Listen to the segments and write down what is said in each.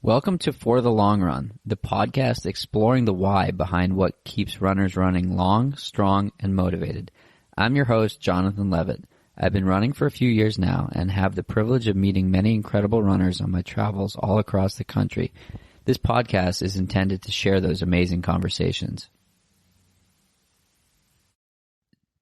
Welcome to For the Long Run, the podcast exploring the why behind what keeps runners running long, strong, and motivated. I'm your host, Jonathan Levitt. I've been running for a few years now and have the privilege of meeting many incredible runners on my travels all across the country. This podcast is intended to share those amazing conversations.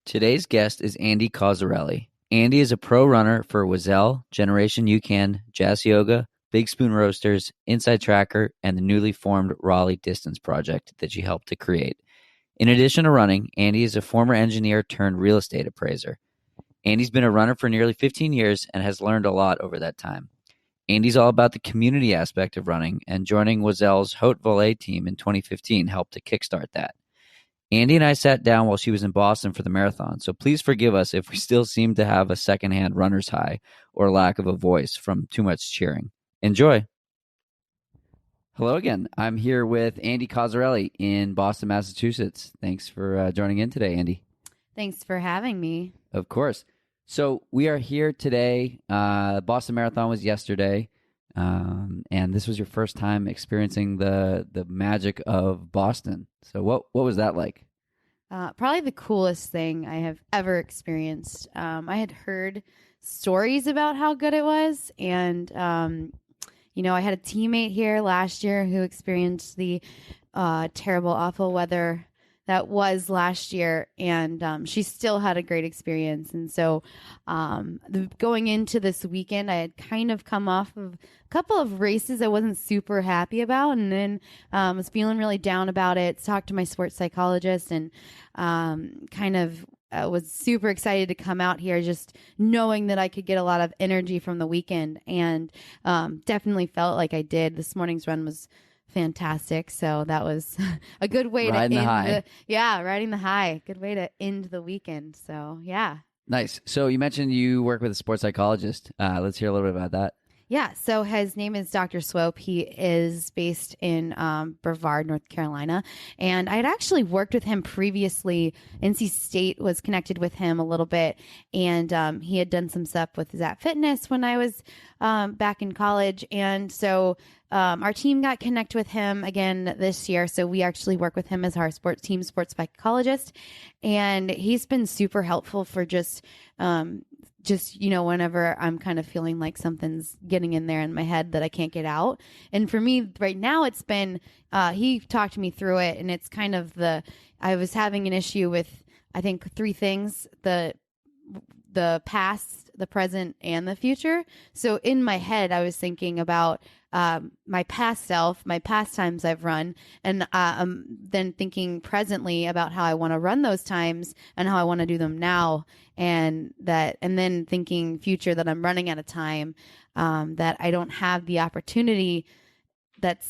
Today's guest is Andie Cozzarelli. Andie is a pro runner for Oiselle, Generation UCAN, Jasyoga, Big Spoon Roasters, InsideTracker, and the newly formed Raleigh Distance Project that she helped to create. In addition to running, Andie is a former engineer turned real estate appraiser. Andie's been a runner for nearly 15 years and has learned a lot over that time. Andie's all about the community aspect of running, and joining Oiselle's Haute Volee team in 2015 helped to kickstart that. Andie and I sat down while she was in Boston for the marathon, so please forgive us if we still seem to have a secondhand runner's high or lack of a voice from too much cheering. Enjoy. Hello again. I'm here with Andie Cozzarelli in Boston, Massachusetts. Thanks for joining in today, Andie. Thanks for having me. Of course. So we are here today. Boston Marathon was yesterday, and this was your first time experiencing the magic of Boston. So what was that like? Probably the coolest thing I have ever experienced. I had heard stories about how good it was, and I had a teammate here last year who experienced the terrible, awful weather that was last year, and she still had a great experience. And so going into this weekend, I had kind of come off of a couple of races I wasn't super happy about, and then was feeling really down about it. Talked to my sports psychologist, and was super excited to come out here, just knowing that I could get a lot of energy from the weekend, and definitely felt like I did. This morning's run was fantastic, so that was a good way to end riding the high. Good way to end the weekend. So yeah, nice. So you mentioned you work with a sports psychologist. Let's hear a little bit about that. Yeah, so his name is Dr. Swope. He is based in Brevard, North Carolina, and I had actually worked with him previously. NC State was connected with him a little bit, and he had done some stuff with Zap Fitness when I was back in college, and so our team got connected with him again this year. So we actually work with him as our sports psychologist, and he's been super helpful for just whenever I'm kind of feeling like something's getting in there in my head that I can't get out. And for me right now, it's been, he talked me through it, and it's kind of I was having an issue with, I think, three things: the past, the present, and the future. So in my head, I was thinking about my past self, my past times I've run, and then thinking presently about how I want to run those times and how I want to do them now, and then thinking future, that I'm running at a time that I don't have the opportunity, that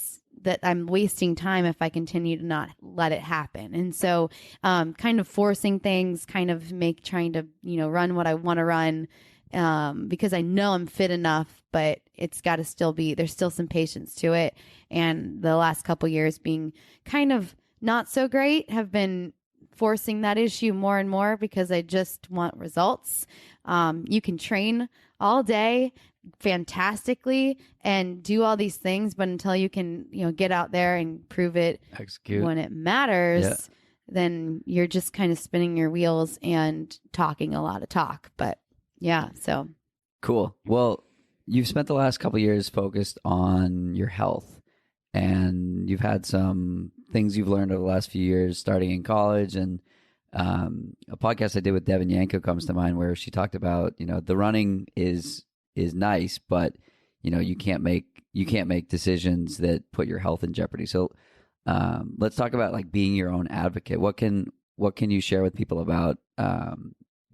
I'm wasting time if I continue to not let it happen. And so kind of forcing things, kind of trying to run what I want to run, because I know I'm fit enough, but it's got to still be, there's still some patience to it. And the last couple years being kind of not so great have been forcing that issue more and more, because I just want results. You can train all day fantastically and do all these things, but until you can, get out there and prove it, execute when it matters, then you're just kind of spinning your wheels and talking a lot of talk. But yeah, so cool. Well, you've spent the last couple of years focused on your health, and you've had some things you've learned over the last few years starting in college, and a podcast I did with Devin Yanko comes to mind, where she talked about, the running is nice, but you can't make decisions that put your health in jeopardy. So let's talk about like being your own advocate. What can you share with people about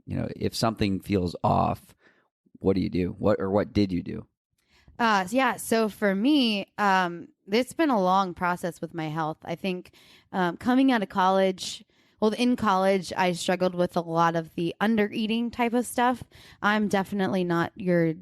if something feels off, what do you do? What did you do? So for me, it's been a long process with my health. I think coming out of college well, in college, I struggled with a lot of the under eating type of stuff. I'm definitely not your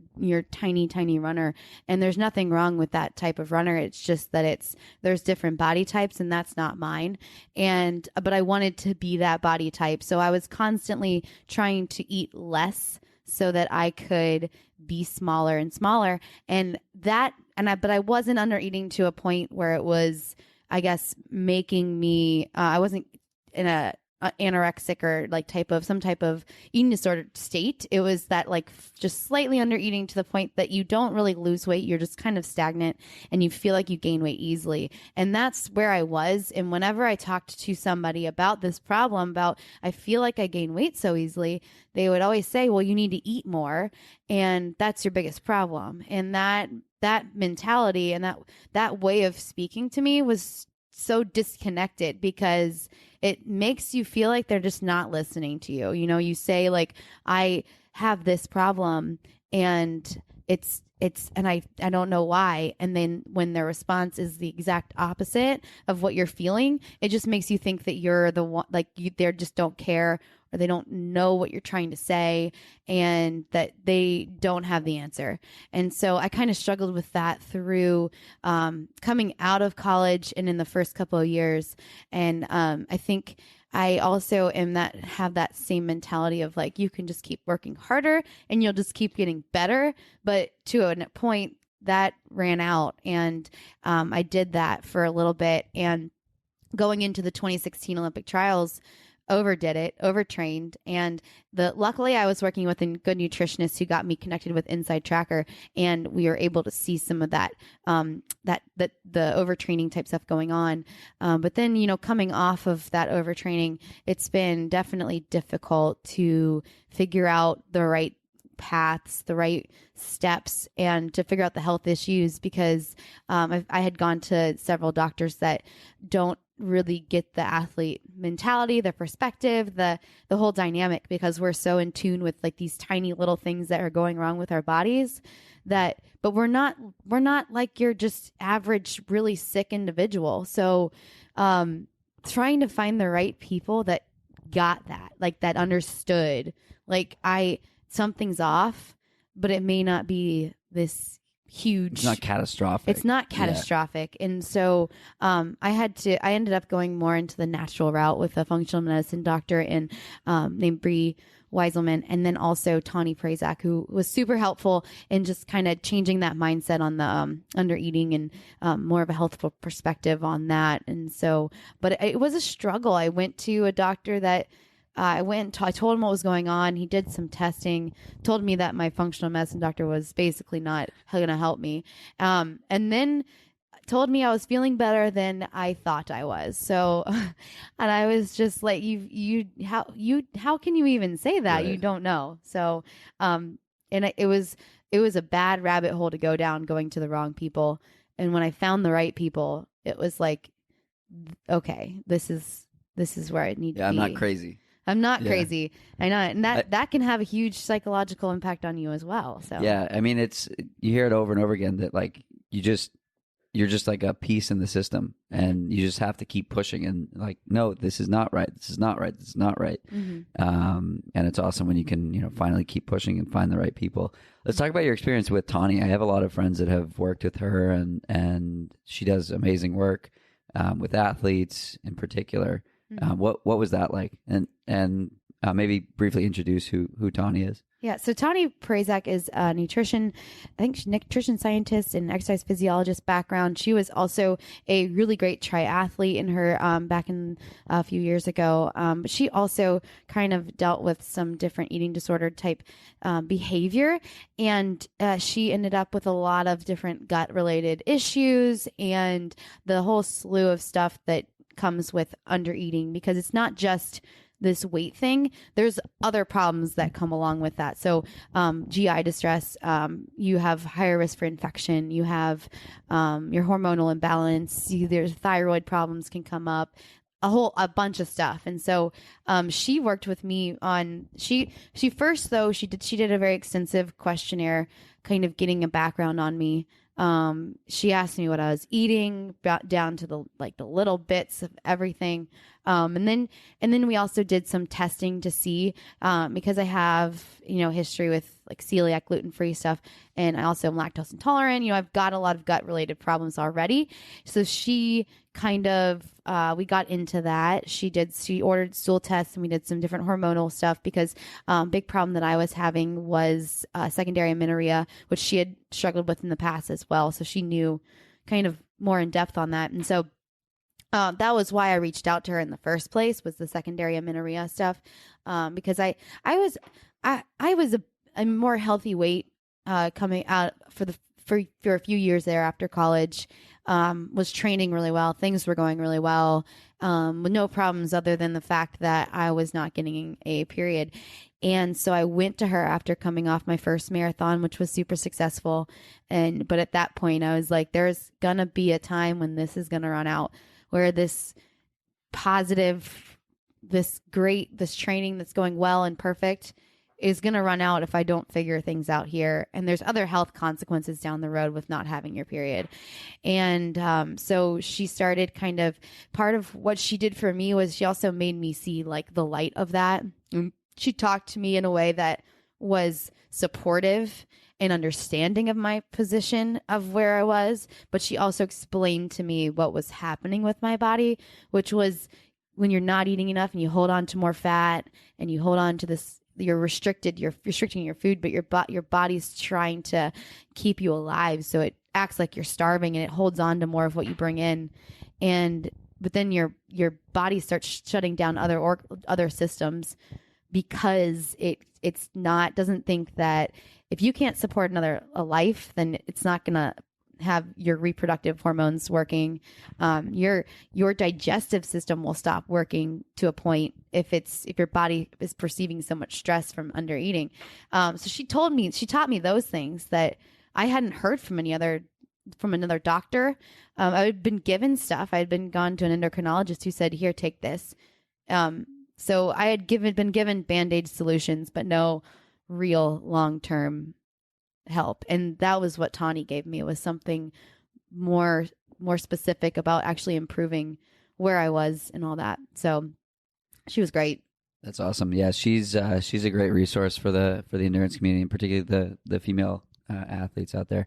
tiny, tiny runner. And there's nothing wrong with that type of runner. It's just that there's different body types, and that's not mine. But I wanted to be that body type. So I was constantly trying to eat less so that I could be smaller and smaller. But I wasn't under eating to a point where it was, I guess, making me, I wasn't in a anorexic or like some type of eating disorder state. It was that like just slightly under eating to the point that you don't really lose weight. You're just kind of stagnant and you feel like you gain weight easily. And that's where I was. And whenever I talked to somebody about this problem, about I feel like I gain weight so easily, they would always say, well, you need to eat more. And that's your biggest problem. And that mentality and that way of speaking to me was so disconnected, because it makes you feel like they're just not listening to you. You know, you say like, I have this problem and and I don't know why. And then when their response is the exact opposite of what you're feeling, it just makes you think that you're the one, like they just don't care, or they don't know what you're trying to say, and that they don't have the answer. And so I kind of struggled with that through coming out of college and in the first couple of years. And I think I also have that same mentality of like, you can just keep working harder and you'll just keep getting better. But to a point that ran out, and I did that for a little bit. And going into the 2016 Olympic trials, overdid it, overtrained. And luckily I was working with a good nutritionist who got me connected with InsideTracker, and we were able to see some of that, the overtraining type stuff going on. But then, you know, coming off of that overtraining, it's been definitely difficult to figure out the right paths, the right steps, and to figure out the health issues, because I had gone to several doctors that don't really get the athlete mentality, the perspective, the whole dynamic, because we're so in tune with like these tiny little things that are going wrong with our bodies, but we're not like your just average really sick individual. So trying to find the right people that got that, like that understood, like something's off, but it may not be this huge. It's not catastrophic. It's not catastrophic. Yeah. And so I ended up going more into the natural route with a functional medicine doctor named Bree Weiselman, and then also Tani Prazak, who was super helpful in just kind of changing that mindset on the under eating and more of a healthful perspective on that. And so, but it was a struggle. I went to a doctor that I told him what was going on. He did some testing, told me that my functional medicine doctor was basically not going to help me. And then told me I was feeling better than I thought I was. So, and I was just like, how can you even say that? Right. You don't know. So, and it was a bad rabbit hole to go down, going to the wrong people. And when I found the right people, it was like, okay, this is where I need to be. Yeah, I'm not crazy. I'm not crazy. I know. And that can have a huge psychological impact on you as well. So yeah, I mean, you hear it over and over again that like you're just like a piece in the system, and you just have to keep pushing and like, no, this is not right. This is not right. This is not right. Mm-hmm. And it's awesome when you can, you know, finally keep pushing and find the right people. Let's talk about your experience with Tani. I have a lot of friends that have worked with her, and she does amazing work with athletes in particular. Mm-hmm. What was that like? And maybe briefly introduce who Tani is. Yeah, so Tani Prazak is a nutrition scientist and exercise physiologist background. She was also a really great triathlete in her back in a few years ago. But she also kind of dealt with some different eating disorder type behavior, and she ended up with a lot of different gut related issues and the whole slew of stuff that comes with under eating, because it's not just this weight thing. There's other problems that come along with that. So GI distress, you have higher risk for infection, you have your hormonal imbalance, there's thyroid problems can come up, a bunch of stuff. And so she worked with me on, she did a very extensive questionnaire, kind of getting a background on me, She asked me what I was eating, down to the little bits of everything. And then we also did some testing to see, because I have, history with like celiac, gluten-free stuff. And I also am lactose intolerant. I've got a lot of gut related problems already. So she kind of, we got into that. She ordered stool tests and we did some different hormonal stuff because, big problem that I was having was, secondary amenorrhea, which she had struggled with in the past as well. So she knew kind of more in depth on that. And so, that was why I reached out to her in the first place, was the secondary amenorrhea stuff. Because I was a more healthy weight, coming out for a few years there after college, was training really well. Things were going really well, with no problems other than the fact that I was not getting a period. And so I went to her after coming off my first marathon, which was super successful. But at that point I was like, there's going to be a time when this is going to run out, where this positive, this training that's going well and perfect is going to run out if I don't figure things out here. And there's other health consequences down the road with not having your period. And so she started part of what she did for me was she also made me see like the light of that. And she talked to me in a way that was supportive and understanding of my position of where I was, but she also explained to me what was happening with my body, which was when you're not eating enough and you hold on to more fat and you hold on to this, you're restricting your food, but your body's trying to keep you alive. So it acts like you're starving and it holds on to more of what you bring in. But then your body starts shutting down other systems because doesn't think that if you can't support a life, then it's not going to have your reproductive hormones working. Your digestive system will stop working to a point if your body is perceiving so much stress from under eating. So she taught me those things that I hadn't heard from another doctor. I had been given stuff. I had been gone to an endocrinologist who said, here, take this. So I had been given Band-Aid solutions, but no real long-term help. And that was what Tawny gave me. It was something more specific about actually improving where I was and all that. So she was great. That's awesome. Yeah, she's a great resource for the endurance community, and particularly the female athletes out there.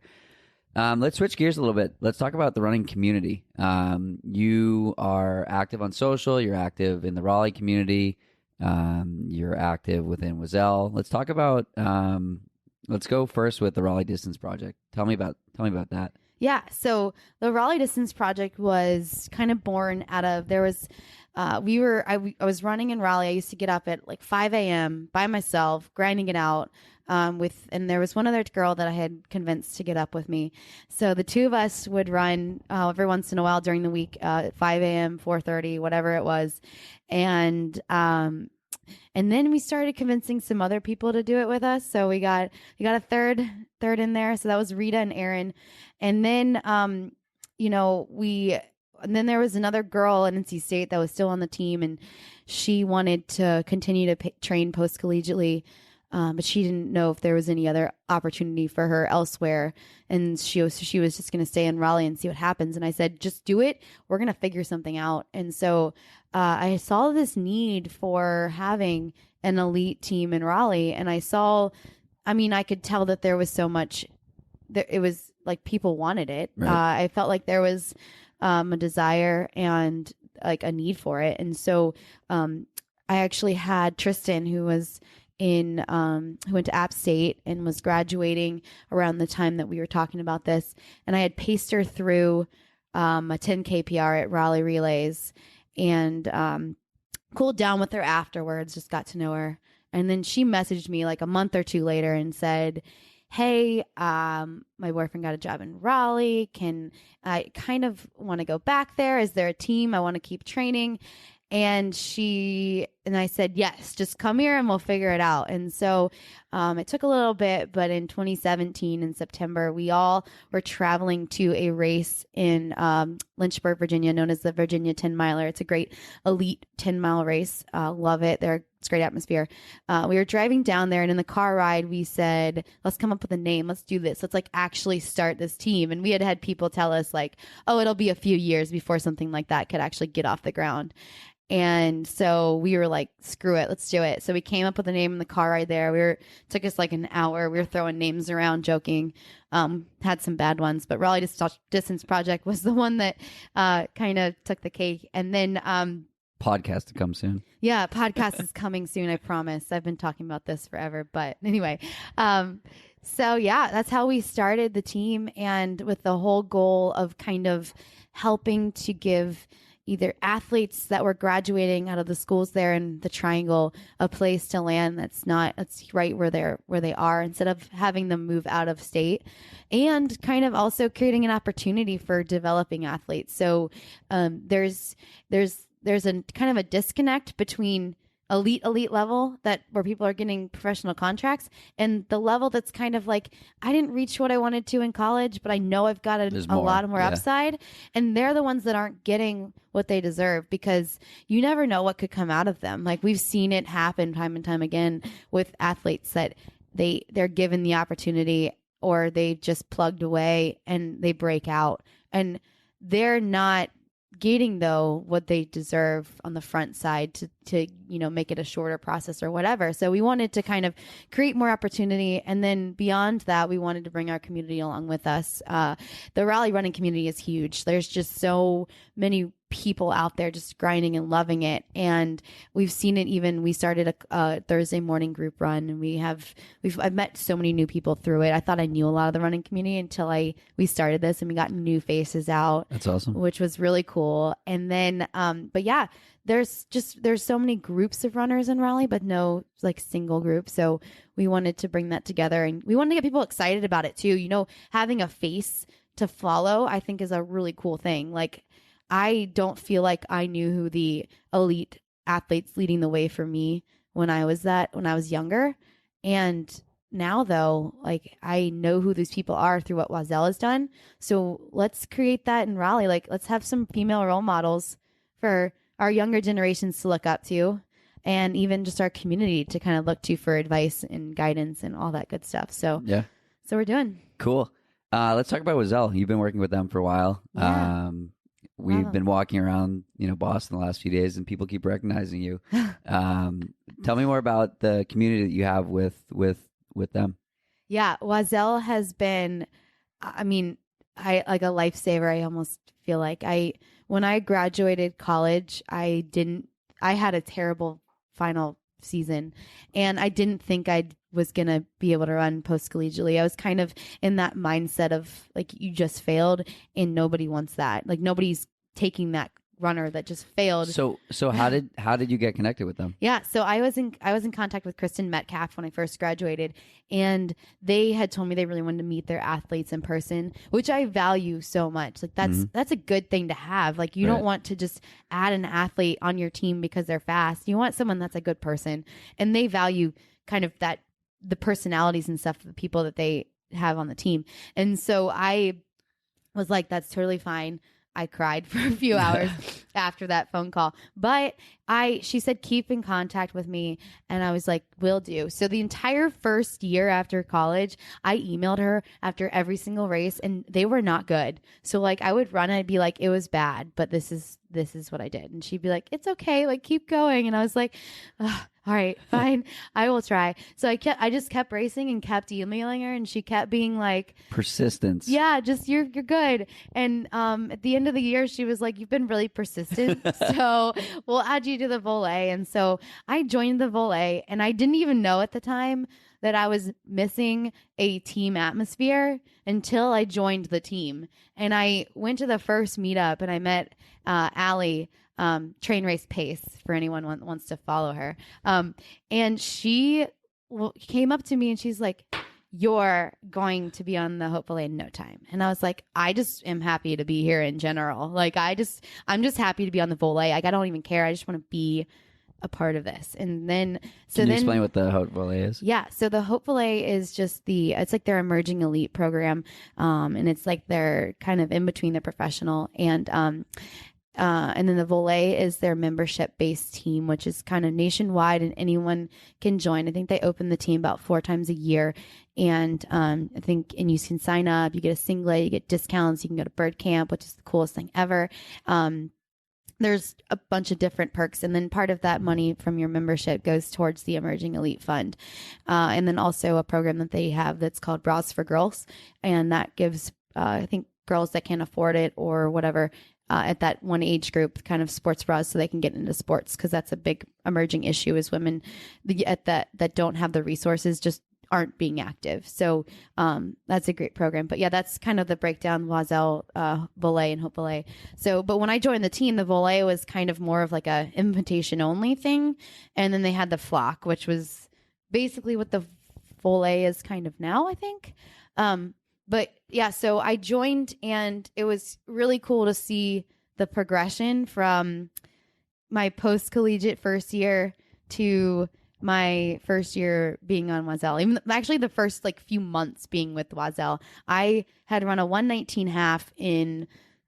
Let's switch gears a little bit. Let's talk about the running community. You are active on social. You're active in the Raleigh community. You're active within Oiselle. Let's talk about. Let's go first with the Raleigh Distance Project. Tell me about that. Yeah. So the Raleigh Distance Project was kind of born out of, there was, I was running in Raleigh. I used to get up at like 5 a.m. by myself, grinding it out, and there was one other girl that I had convinced to get up with me. So the two of us would run, every once in a while during the week, at 5 a.m., 4:30, whatever it was. And then we started convincing some other people to do it with us. So we got a third in there. So that was Rita and Aaron. And then, and then there was another girl in NC State that was still on the team, and she wanted to continue to train post-collegiately, but she didn't know if there was any other opportunity for her elsewhere. And she was just going to stay in Raleigh and see what happens. And I said, just do it. We're going to figure something out. And so I saw this need for having an elite team in Raleigh. And I could tell that there was so much, it was like people wanted it. Right. I felt like there was a desire and like a need for it. And so I actually had Tristan, who went to App State and was graduating around the time that we were talking about this. And I had paced her through a 10K PR at Raleigh Relays and cooled down with her afterwards, just got to know her. And then she messaged me like a month or two later and said, hey, my boyfriend got a job in Raleigh. I kind of want to go back there. Is there a team? I want to keep training. And I said, yes, just come here and we'll figure it out. And so it took a little bit, but in 2017 in September, we all were traveling to a race in Lynchburg, Virginia, known as the Virginia 10 miler. It's a great elite 10-mile race. Love it. They're It's a great atmosphere. We were driving down there, and in the car ride, we said, let's come up with a name. Let's do this. Let's like actually start this team. And we had people tell us like, oh, it'll be a few years before something like that could actually get off the ground. And so we were like, screw it, let's do it. So we came up with a name in the car ride there. Took us like an hour. We were throwing names around, joking. Had some bad ones, but Raleigh Distance Project was the one that kind of took the cake. And then podcast to come soon. Yeah, podcast is coming soon, I promise. I've been talking about this forever, but anyway. So yeah, that's how we started the team, and with the whole goal of kind of helping to give either athletes that were graduating out of the schools there in the Triangle a place to land that's right where they are, instead of having them move out of state, and kind of also creating an opportunity for developing athletes. So there's a kind of a disconnect between elite level where people are getting professional contracts, and the level that's kind of like, I didn't reach what I wanted to in college, but I know I've got a lot more upside. And they're the ones that aren't getting what they deserve, because you never know what could come out of them. Like, we've seen it happen time and time again with athletes that they're given the opportunity, or they just plugged away and they break out, and they're not getting though what they deserve on the front side to make it a shorter process or whatever. So we wanted to kind of create more opportunity, and then beyond that, we wanted to bring our community along with us. The Raleigh running community is huge. There's just so many people out there just grinding and loving it, and we've seen it. Even we started a Thursday morning group run, and I've met so many new people through it. I thought I knew a lot of the running community until we started this, and we got new faces out. That's awesome, which was really cool. And then but yeah, there's so many groups of runners in Raleigh, but no like single group. So we wanted to bring that together, and we wanted to get people excited about it too. Having a face to follow, I think, is a really cool thing. Like, I don't feel like I knew who the elite athletes leading the way for me when I was younger. And now though, like, I know who these people are through what Oiselle has done. So let's create that in Raleigh. Like, let's have some female role models for our younger generations to look up to, and even just our community to kind of look to for advice and guidance and all that good stuff. So yeah, so we're doing cool. Let's talk about Oiselle. You've been working with them for a while. Yeah. We've been walking around, Boston the last few days, and people keep recognizing you. Tell me more about the community that you have with them. Yeah, Oiselle has been, I like a lifesaver. I almost feel like when I graduated college, I had a terrible final season, and I didn't think I was going to be able to run post-collegiately. I was kind of in that mindset of like, you just failed, and nobody wants that. Like, nobody's taking that runner that just failed. So how did you get connected with them? Yeah, so I was in contact with Kristen Metcalf when I first graduated, and they had told me they really wanted to meet their athletes in person, which I value so much. Like, that's a good thing to have. Like, you don't want to just add an athlete on your team because they're fast. You want someone that's a good person, and they value kind of that, the personalities and stuff of the people that they have on the team. And so I was like, that's totally fine. I cried for a few hours after that phone call, but she said, keep in contact with me. And I was like, will do. So the entire first year after college, I emailed her after every single race, and they were not good. So like, I would run and I'd be like, it was bad, but this is what I did. And she'd be like, it's okay. Like, keep going. And I was like, all right, fine. I will try. So I just kept racing and kept emailing her, and she kept being like, persistence. Yeah, just you're good. And at the end of the year, she was like, you've been really persistent, so we'll add you to the Volee. And so I joined the Volee, and I didn't even know at the time that I was missing a team atmosphere until I joined the team. And I went to the first meetup, and I met Allie, Train Race Pace, for anyone who wants to follow her. And she came up to me, and she's like, you're going to be on the Haute Volee in no time. And I was like, I just am happy to be here in general. Like, I'm just happy to be on the Volee. Like, I don't even care. I just want to be a part of this. And then, Can you explain what the Haute Volee is? Yeah. So the Haute Volee is just it's like their emerging elite program. And it's like they're kind of in between the professional. And, And then the Volee is their membership-based team, which is kind of nationwide and anyone can join. I think they open the team about 4 times a year. And I think, and you can sign up, you get a singlet, you get discounts, you can go to bird camp, which is the coolest thing ever. There's a bunch of different perks. And then part of that money from your membership goes towards the Emerging Elite Fund. And then also a program that they have that's called Bras for Girls. And that gives, I think, girls that can't afford it or whatever, at that one age group, kind of sports bras so they can get into sports, because that's a big emerging issue is women that don't have the resources just aren't being active. So that's a great program. But yeah, that's kind of the breakdown, Oiselle, Volee, and Haute Volee. So, but when I joined the team, the Volee was kind of more of like a invitation only thing. And then they had the flock, which was basically what the Volee is kind of now, I think. But yeah, so I joined and it was really cool to see the progression from my post-collegiate first year to my first year being on Oiselle. Even actually the first like few months being with Oiselle, I had run a 119 half in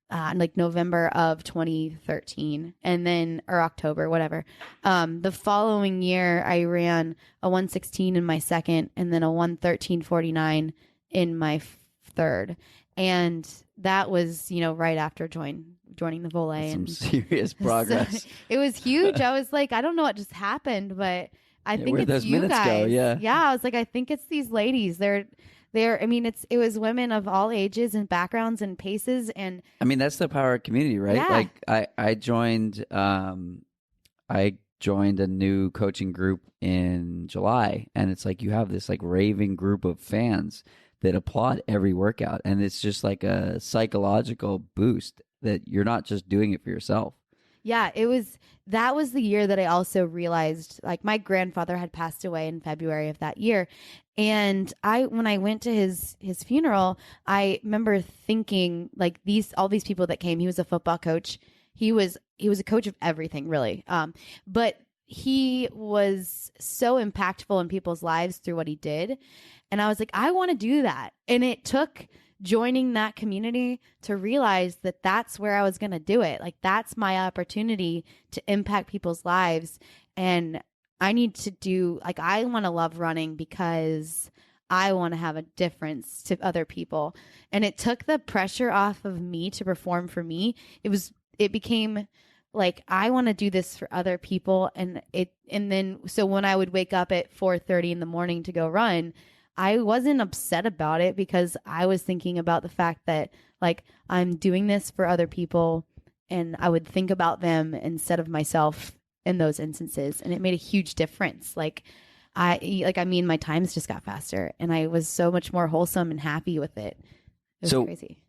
like November of 2013 and then, or October, whatever. The following year I ran a 116 in my second and then a 113.49 in my third. And that was, right after joining the Volee. Some serious progress. So it was huge. I was like, I don't know what just happened, but I think where'd it's those you minutes guys. go? Yeah. I was like, I think it's these ladies. They're, I mean, it was women of all ages and backgrounds and paces. And I mean, that's the power of community, right? Yeah. Like I joined a new coaching group in July, and it's like you have this like raving group of fans that applaud every workout, and it's just like a psychological boost that you're not just doing it for yourself. Yeah, that was the year that I also realized, like, my grandfather had passed away in February of that year. And when I went to his funeral, I remember thinking, like, all these people that came, he was a football coach. He was a coach of everything, really. But he was so impactful in people's lives through what he did. And I was like, I want to do that. And it took joining that community to realize that that's where I was going to do it. Like, that's my opportunity to impact people's lives. And I need to do, like, I want to love running because I want to have a difference to other people. And it took the pressure off of me to perform for me. It became like, I want to do this for other people. And then, so when I would wake up at 4:30 in the morning to go run, I wasn't upset about it because I was thinking about the fact that, like, I'm doing this for other people, and I would think about them instead of myself in those instances. And it made a huge difference. My times just got faster, and I was so much more wholesome and happy with it. It was crazy.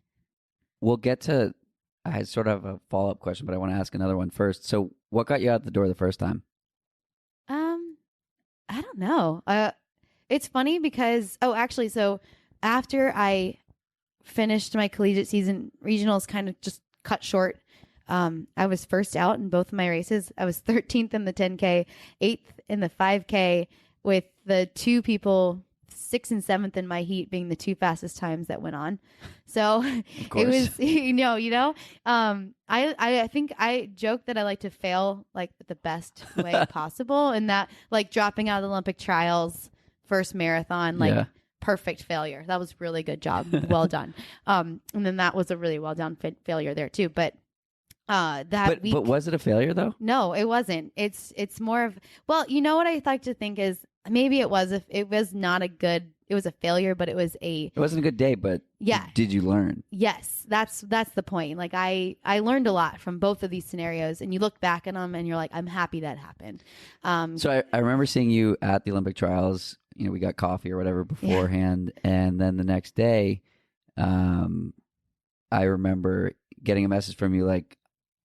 We'll get to, I sort of have a follow-up question, but I want to ask another one first. So what got you out the door the first time? I don't know. It's funny because, so after I finished my collegiate season, regionals kind of just cut short. I was first out in both of my races. I was 13th in the 10K, 8th in the 5K, with the two people, 6th and 7th in my heat being the two fastest times that went on. So it was, I think I joke that I like to fail like the best way possible, and that, like, dropping out of the Olympic trials, first marathon, perfect failure. That was really good job. Well done. And then that was a really well done failure there too. But week, but was it a failure though? No, it wasn't. It's more of, well, you know what I like to think is maybe it was a failure, but it wasn't a good day, but yeah. Did you learn? Yes, that's the point. Like, I learned a lot from both of these scenarios, and you look back at them and you're like, I'm happy that happened. So I remember seeing you at the Olympic trials. We got coffee or whatever beforehand. Yeah. And then the next day, I remember getting a message from you like,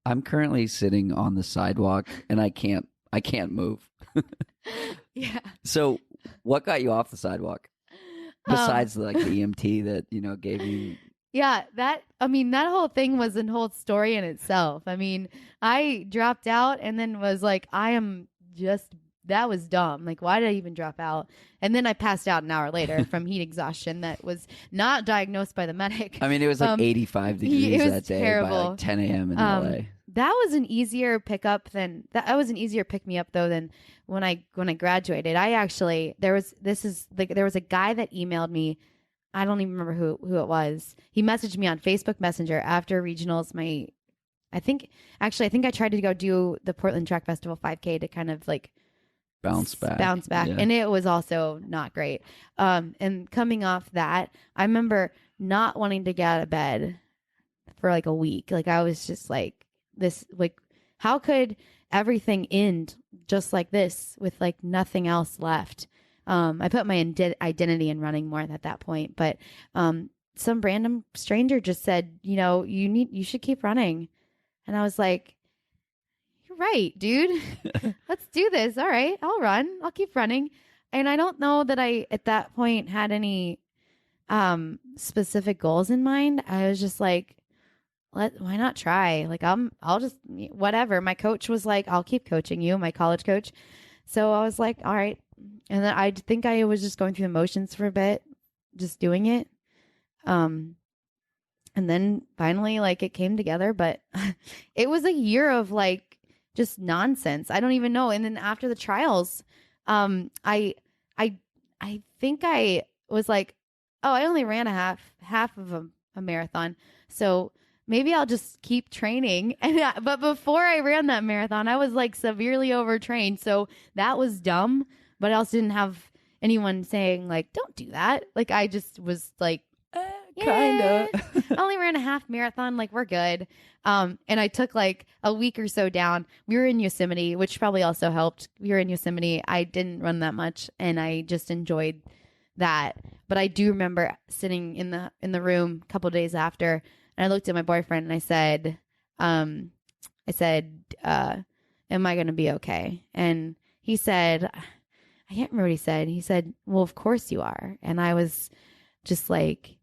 I'm currently sitting on the sidewalk and I can't move. Yeah. So what got you off the sidewalk? Besides the EMT that, gave you. Yeah, that whole thing was a whole story in itself. I mean, I dropped out and then was like, that was dumb. Like, why did I even drop out? And then I passed out an hour later from heat exhaustion that was not diagnosed by the medic. I mean, it was like 85 degrees that day terrible. by like 10 a.m. in LA. that was an easier pickup than that. Was an easier pick me up though than when I graduated. I actually there was a guy that emailed me. I don't even remember who it was. He messaged me on Facebook Messenger after regionals. I think I tried to go do the Portland Track Festival 5K to kind of like bounce back, Yeah. and it was also not great. And coming off that, I remember not wanting to get out of bed for like a week. Like I was just like this, like how could everything end just like this with like nothing else left? I put my identity in running more at that point, but some random stranger just said, you should keep running. And I was like, you're right, dude. Let's do this. All right, I'll run. I'll keep running. And I don't know that I, at that point, had any specific goals in mind. I was just like, why not try? Like, I'll just, whatever. My coach was like, I'll keep coaching you, my college coach. So I was like, all right. And then I think I was just going through the motions for a bit, just doing it. And then finally, like, it came together, but it was a year of like just nonsense. I don't even know. And then after the trials, I think I was like, oh, I only ran a half of a marathon, so maybe I'll just keep training. But before I ran that marathon, I was like severely overtrained, so that was dumb. But I also didn't have anyone saying like, don't do that. Like I just was like, kind of. I only ran a half marathon. Like we're good. And I took like a week or so down. We were in Yosemite, which probably also helped. We were in Yosemite. I didn't run that much, and I just enjoyed that. But I do remember sitting in the room a couple of days after, and I looked at my boyfriend and I said, am I going to be okay? And he said, I can't remember what he said. He said, well, of course you are. And I was just like,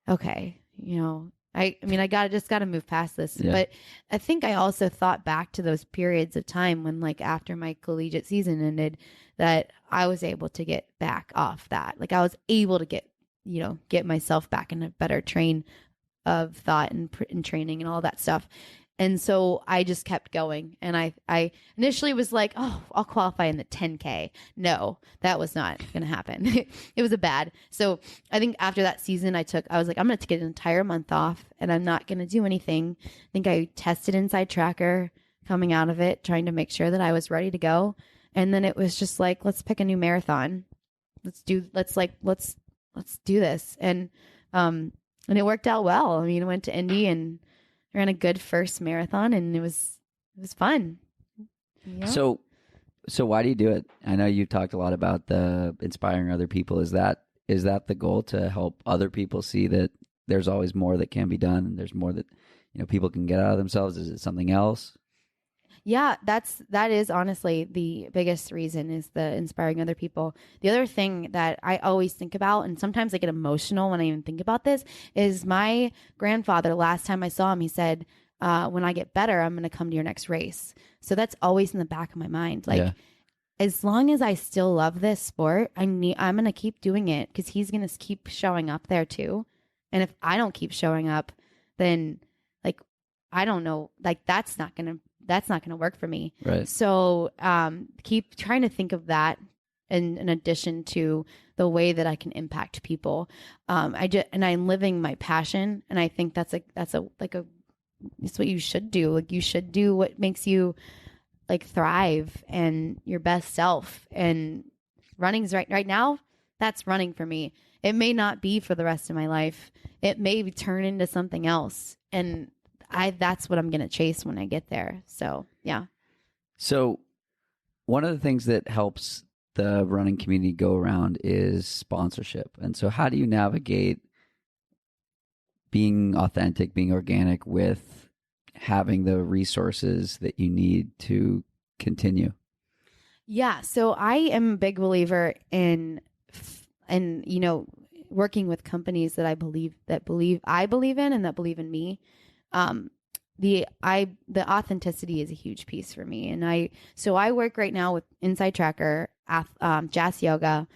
okay, I mean, I got to move past this. Yeah. But I think I also thought back to those periods of time when, like, after my collegiate season ended, that I was able to get back off that. Like, I was able to get myself back in a better train of thought and training and all that stuff. And so I just kept going. And I initially was like, oh, I'll qualify in the 10K. No, that was not going to happen. It was a bad. So I think after that season, I was like, I'm going to get an entire month off and I'm not going to do anything. I think I tested InsideTracker coming out of it, trying to make sure that I was ready to go. And then it was just like, let's pick a new marathon. Let's do this. And it worked out well. I mean, I went to Indy and ran a good first marathon, and it was fun. Yeah. So why do you do it? I know you talked a lot about the inspiring other people. Is that the goal, to help other people see that there's always more that can be done and there's more that people can get out of themselves? Is it something else? Yeah, that is honestly the biggest reason, is the inspiring other people. The other thing that I always think about, and sometimes I get emotional when I even think about this, is my grandfather. Last time I saw him, he said, when I get better, I'm going to come to your next race. So that's always in the back of my mind. Like, as long as I still love this sport, I'm going to keep doing it, because he's going to keep showing up there too. And if I don't keep showing up, then like, I don't know, like that's not going to work for me. Right. So keep trying to think of that in addition to the way that I can impact people. I'm living my passion, and I think it's what you should do. Like, you should do what makes you like thrive and your best self. And running's right now, that's running for me. It may not be for the rest of my life. It may turn into something else, and that's what I'm going to chase when I get there. So, yeah. So one of the things that helps the running community go around is sponsorship. And so how do you navigate being authentic, being organic, with having the resources that you need to continue? Yeah. So I am a big believer in working with companies that I believe in and that believe in me. The authenticity is a huge piece for me. And I work right now with InsideTracker, Jasyoga,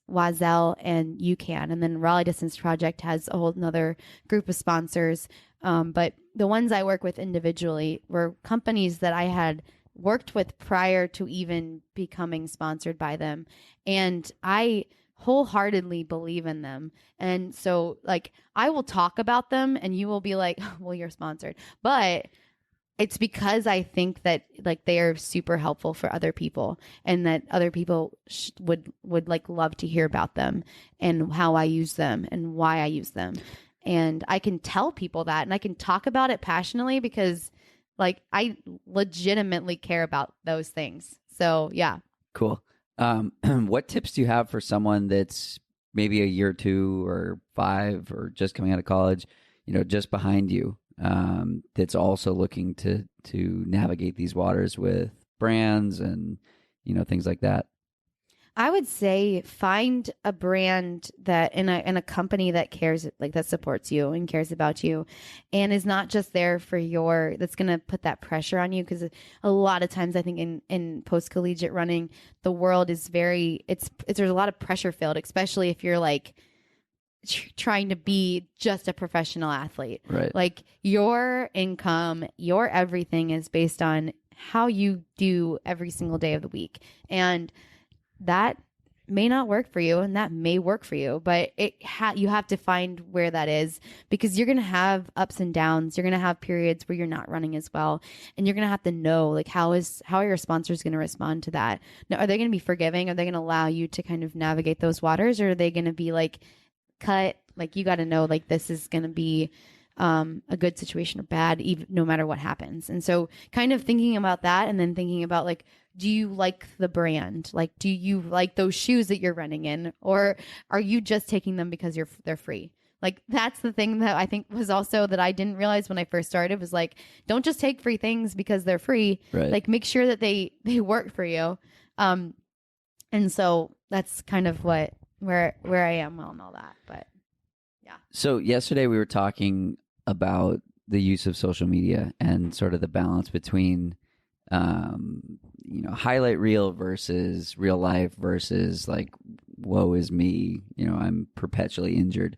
Oiselle, and UCAN. And then Raleigh Distance Project has a whole another group of sponsors. But the ones I work with individually were companies that I had worked with prior to even becoming sponsored by them. And I wholeheartedly believe in them. And so like I will talk about them and you will be like, well, you're sponsored. But it's because I think that like they are super helpful for other people and that other people would like love to hear about them and how I use them and why I use them. And I can tell people that and I can talk about it passionately because like I legitimately care about those things. So yeah. Cool. What tips do you have for someone that's maybe a year or 2 or 5 or just coming out of college, just behind you, that's also looking to navigate these waters with brands and, things like that? I would say find a brand that in a company that cares, like that supports you and cares about you and is not just there for that's going to put that pressure on you. Because a lot of times I think in post-collegiate running, the world is there's a lot of pressure filled, especially if you're like trying to be just a professional athlete. Right. Like your income, your everything is based on how you do every single day of the week. And that may not work for you and that may work for you, but you have to find where that is because you're going to have ups and downs. You're going to have periods where you're not running as well. And you're going to have to know like how are your sponsors going to respond to that? Now, are they going to be forgiving? Are they going to allow you to kind of navigate those waters? Or are they going to be like, cut, like you got to know like this is going to be a good situation or bad, even no matter what happens. And so kind of thinking about that and then thinking about like, do you like the brand? Like, do you like those shoes that you're running in? Or are you just taking them because they're free? Like, that's the thing that I think was also that I didn't realize when I first started was like, don't just take free things because they're free. Right. Like, make sure that they work for you. And so that's kind of where I am on all that. But yeah. So yesterday we were talking about the use of social media and sort of the balance between highlight reel versus real life versus like, woe is me, I'm perpetually injured.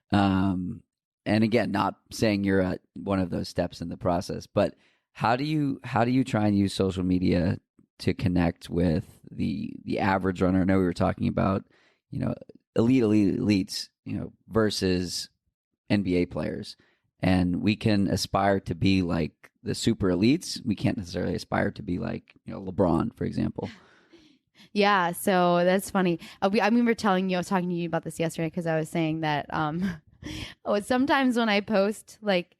And again, not saying you're at one of those steps in the process, but how do you try and use social media to connect with the average runner? I know we were talking about, elites, versus NBA players. And we can aspire to be like the super elites. We can't necessarily aspire to be like, LeBron, for example. Yeah, so that's funny. I remember I was talking to you about this yesterday because I was saying that sometimes when I post like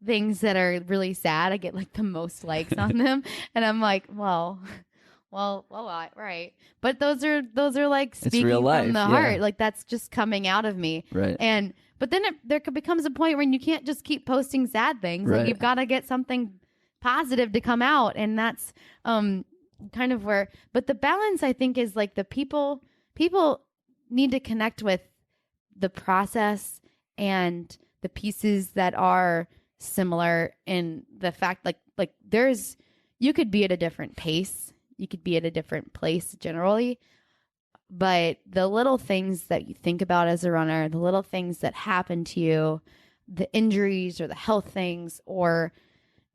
things that are really sad, I get like the most likes on them, and I'm like, well, right. But those are like speaking real life, from the heart, like that's just coming out of me, right? But then there becomes a point when you can't just keep posting sad things. Right. Like you've got to get something positive to come out, and that's kind of where. But the balance, I think, is like the people need to connect with the process and the pieces that are similar in the fact, like you could be at a different pace, you could be at a different place generally. But the little things that you think about as a runner, the little things that happen to you, the injuries or the health things, or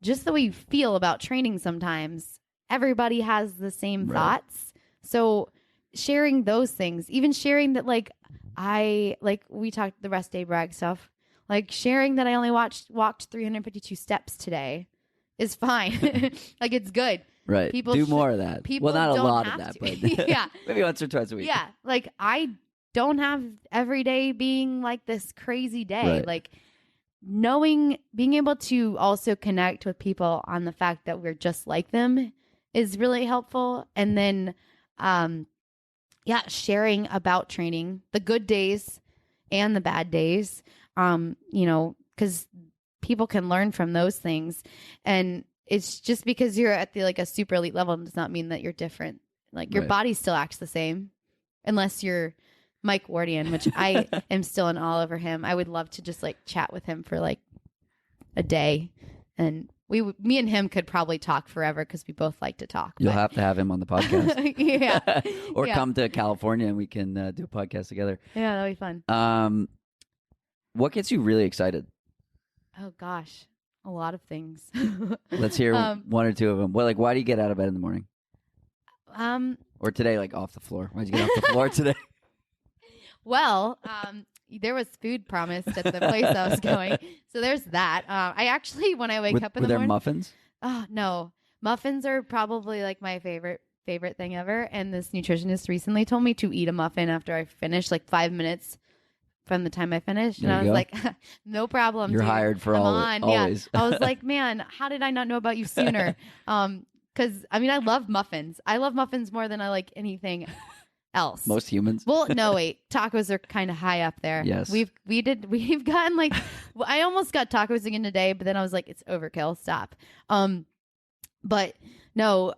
just the way you feel about training sometimes, everybody has the same thoughts. So sharing those things, even sharing that we talked the rest day brag stuff, like sharing that I only walked 352 steps today is fine. Like it's good. Right. People do more of that. People not a don't lot have of that, to. but yeah, maybe once or twice a week. Yeah, like I don't have every day being like this crazy day. Right. Like being able to also connect with people on the fact that we're just like them is really helpful. And then, sharing about training, the good days and the bad days, because people can learn from those things. And it's just because you're at a super elite level does not mean that you're different. Like your body still acts the same unless you're Mike Wardian, which I am still in awe over him. I would love to just chat with him for a day, and me and him could probably talk forever because we both like to talk. You'll have to have him on the podcast. Yeah. Or come to California and we can do a podcast together. Yeah, that'll be fun. What gets you really excited? Oh gosh. A lot of things. Let's hear one or two of them. Well, like, why do you get out of bed in the morning? Or today, like off the floor. Why'd you get off the floor today? Well, there was food promised at the place I was going, so there's that. I actually, when I wake up in the morning, were there muffins? Oh no, muffins are probably like my favorite thing ever. And this nutritionist recently told me to eat a muffin after I finish, like 5 minutes from the time I finished, and I was like, no problem. You're dude. hired for always. Yeah. I was like, man, how did I not know about you sooner? Because I mean, I love muffins. I love muffins more than I like anything else. Most humans. Well, no, wait. Tacos are kind of high up there. Yes. We've gotten like, I almost got tacos again today, but then I was like, it's overkill. Stop. But no,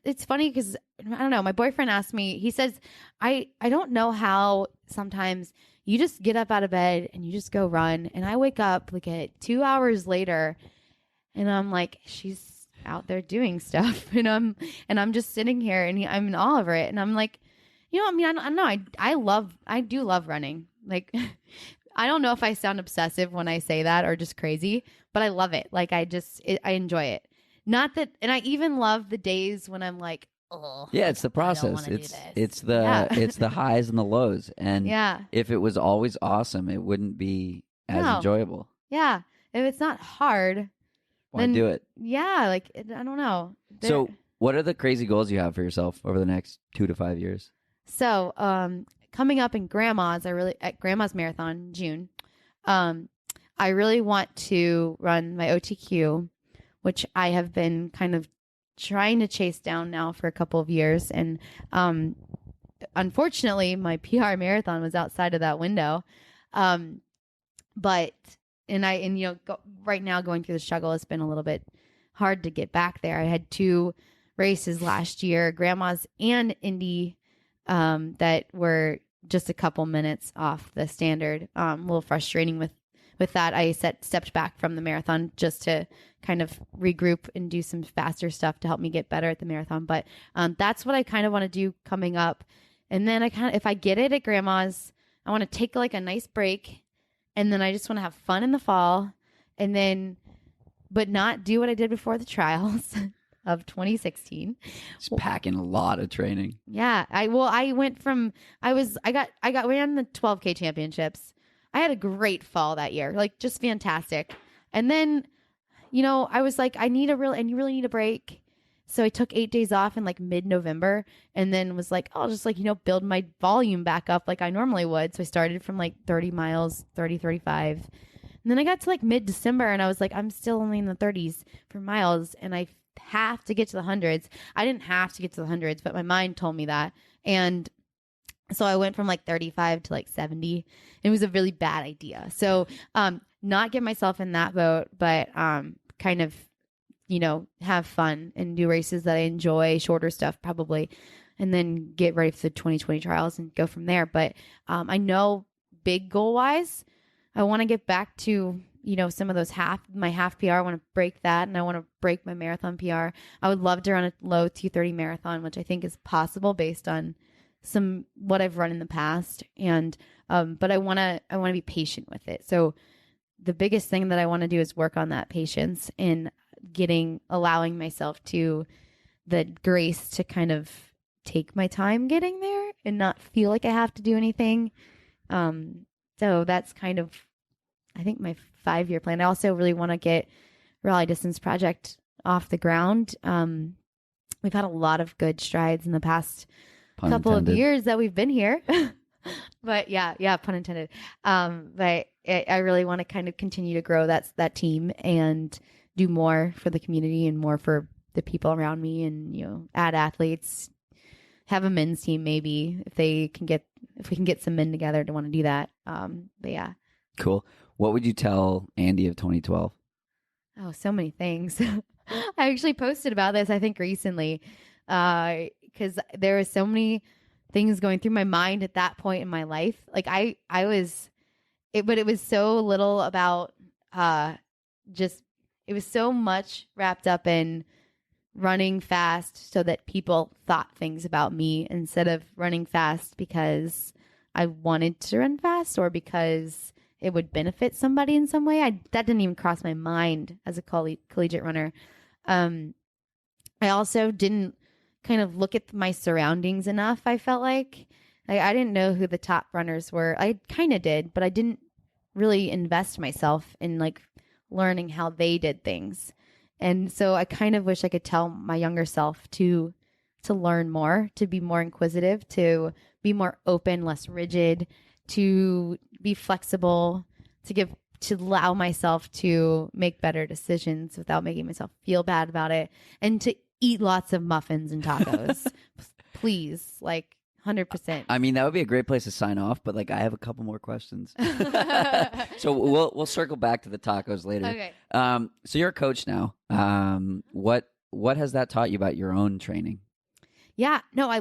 it's funny because I don't know. My boyfriend asked me, he says, I don't know how sometimes you just get up out of bed and you just go run. And I wake up like at 2 hours later and I'm like, she's out there doing stuff, and I'm just sitting here and I'm in awe of it. And I'm like, you know, I mean, I don't know. I do love running. Like, I don't know if I sound obsessive when I say that or just crazy, but I love it. Like, I enjoy it. Not that, and I even love the days when I'm like, oh, yeah, it's the process. It's the highs and the lows. And if it was always awesome, it wouldn't be as enjoyable. Yeah. If it's not hard, why do it? Yeah, like, I don't know. So what are the crazy goals you have for yourself over the next 2 to 5 years? So coming up in Grandma's, at Grandma's Marathon in June, I really want to run my OTQ, which I have been kind of trying to chase down now for a couple of years. And unfortunately, my PR marathon was outside of that window. Right now going through the struggle, it's been a little bit hard to get back there. I had 2 races last year, Grandma's and Indie, that were just a couple minutes off the standard. A little frustrating with that. I stepped back from the marathon just to kind of regroup and do some faster stuff to help me get better at the marathon. But that's what I kind of want to do coming up. And then if I get it at Grandma's, I want to take like a nice break. And then I just want to have fun in the fall, but not do what I did before the trials of 2016. Just packing a lot of training. Yeah. I ran the 12K championships. I had a great fall that year, like just fantastic. And then, I was like, you really need a break. So I took 8 days off in like mid-November, and then was like, I'll just build my volume back up like I normally would. So I started from like 30 miles, 30, 35. And then I got to like mid-December and I was like, I'm still only in the 30s for miles and I have to get to the hundreds. I didn't have to get to the hundreds, but my mind told me that. And so I went from like 35 to like 70. It was a really bad idea. So not get myself in that boat, but kind of have fun and do races that I enjoy, shorter stuff probably, and then get ready for the 2020 trials and go from there. But I know big goal wise, I want to get back to, some of those my half PR. I want to break that, and I want to break my marathon PR. I would love to run a low 2:30 marathon, which I think is possible based on what I've run in the past. And but I want to be patient with it. So the biggest thing that I want to do is work on that patience and allowing myself to the grace to kind of take my time getting there and not feel like I have to do anything. So that's kind of, I think, my 5-year plan. I also really want to get Raleigh Distance Project off the ground. We've had a lot of good strides in the past couple of years that we've been here. But yeah, pun intended. But I really want to kind of continue to grow that team and do more for the community and more for the people around me, and add athletes, have a men's team maybe if we can get some men together to want to do that. But yeah. Cool. What would you tell Andie of 2012? Oh, so many things. I actually posted about this, I think, recently, because there were so many things going through my mind at that point in my life. Like but it was so little about it was so much wrapped up in running fast so that people thought things about me instead of running fast because I wanted to run fast or because it would benefit somebody in some way. That didn't even cross my mind as a collegiate runner. I also didn't kind of look at my surroundings enough. I felt like I didn't know who the top runners were. I kind of did, but I didn't really invest myself in like learning how they did things. And so I kind of wish I could tell my younger self to learn more, to be more inquisitive, to be more open, less rigid, to be flexible, to allow myself to make better decisions without making myself feel bad about it, and to eat lots of muffins and tacos. Please, like 100%. I mean, that would be a great place to sign off, but like I have a couple more questions. So we'll circle back to the tacos later. Okay. So you're a coach now. What has that taught you about your own training? Yeah, no, I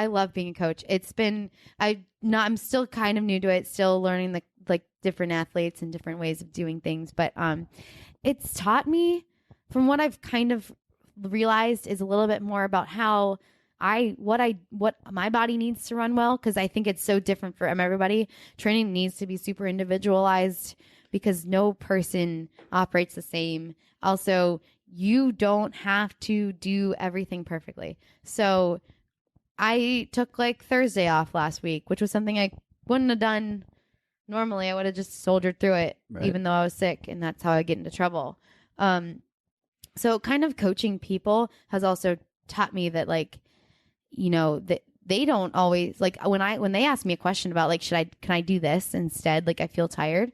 love being a coach. I'm still kind of new to it, still learning the like different athletes and different ways of doing things, but it's taught me, from what I've kind of realized, is a little bit more about how what my body needs to run well, because I think it's so different for everybody. Training needs to be super individualized because no person operates the same. Also, you don't have to do everything perfectly. So I took like Thursday off last week, which was something I wouldn't have done normally. I would have just soldiered through it, right, even though I was sick, and that's how I get into trouble. So kind of coaching people has also taught me that, like, you know, that they don't always, like, when they ask me a question about like, can I do this instead? Like, I feel tired.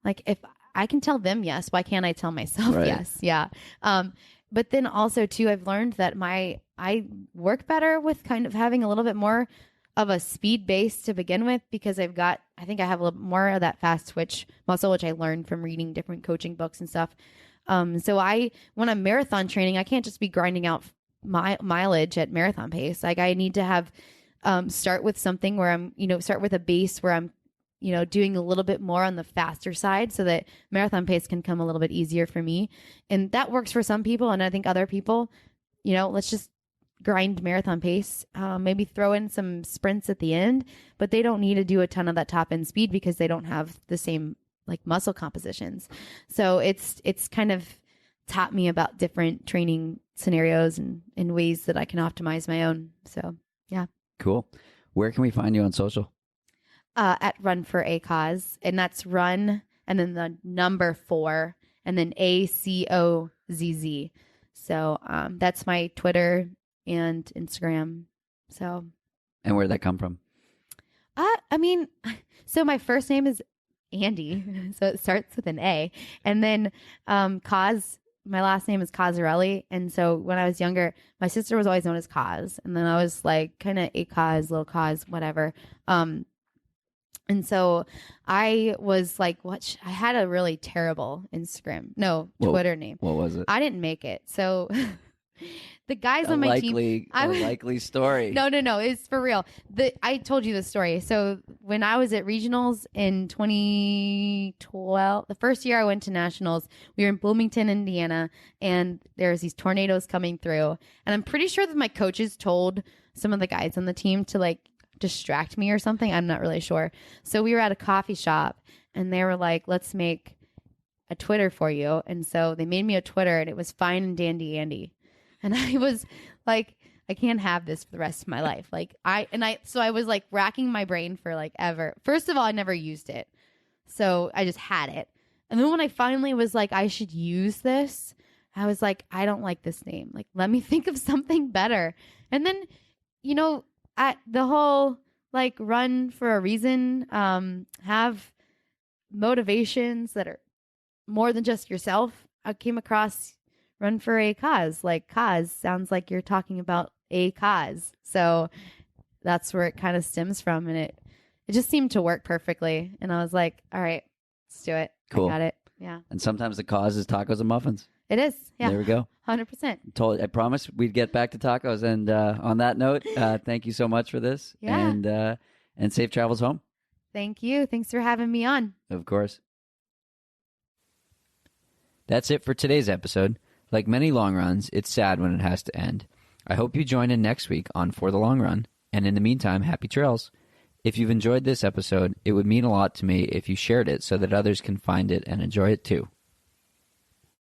Like, if I can tell them yes, why can't I tell myself yes? Yeah. But then also too, I've learned that I work better with kind of having a little bit more of a speed base to begin with, because I think I have a little more of that fast twitch muscle, which I learned from reading different coaching books and stuff. So when I'm marathon training, I can't just be grinding out mileage at marathon pace. Like, I need to have, start with something where I'm, start with a base where I'm, doing a little bit more on the faster side, so that marathon pace can come a little bit easier for me. And that works for some people. And I think other people, let's just grind marathon pace, maybe throw in some sprints at the end, but they don't need to do a ton of that top end speed because they don't have the same like muscle compositions. So it's kind of taught me about different training scenarios and ways that I can optimize my own. So yeah. Cool. Where can we find you on social? At Run for a Cause, and that's run and then the number 4 and then ACOZZ. So that's my Twitter and Instagram. So. And where'd that come from? So my first name is Andie, so it starts with an A, and then Coz. My last name is Cozzarelli, and so when I was younger, my sister was always known as Coz, and then I was like kind of a Coz, little Coz, whatever. And so I was like, I had a really terrible Twitter name. What was it? I didn't make it. So the guys on my team. A likely story. No. It's for real. I told you the story. So when I was at regionals in 2012, the first year I went to nationals, we were in Bloomington, Indiana, and there's these tornadoes coming through. And I'm pretty sure that my coaches told some of the guys on the team to like distract me or something. I'm not really sure. So we were at a coffee shop and they were like, let's make a Twitter for you. And so they made me a Twitter, and it was Fine and Dandy Andy. And I was like, I can't have this for the rest of my life. So I was like racking my brain for like ever. First of all, I never used it. So I just had it. And then when I finally was like, I should use this, I was like, I don't like this name. Like, let me think of something better. And then, at the whole like run for a reason, have motivations that are more than just yourself. I came across Run for a Cause. Like, cause sounds like you're talking about a cause. So that's where it kind of stems from. And it just seemed to work perfectly. And I was like, all right, let's do it. Cool. I got it. Yeah. And sometimes the cause is tacos and muffins. It is. Yeah. There we go. 100%. I promised we'd get back to tacos. And on that note, thank you so much for this. Yeah. And safe travels home. Thank you. Thanks for having me on. Of course. That's it for today's episode. Like many long runs, it's sad when it has to end. I hope you join in next week on For the Long Run. And in the meantime, happy trails. If you've enjoyed this episode, it would mean a lot to me if you shared it so that others can find it and enjoy it too.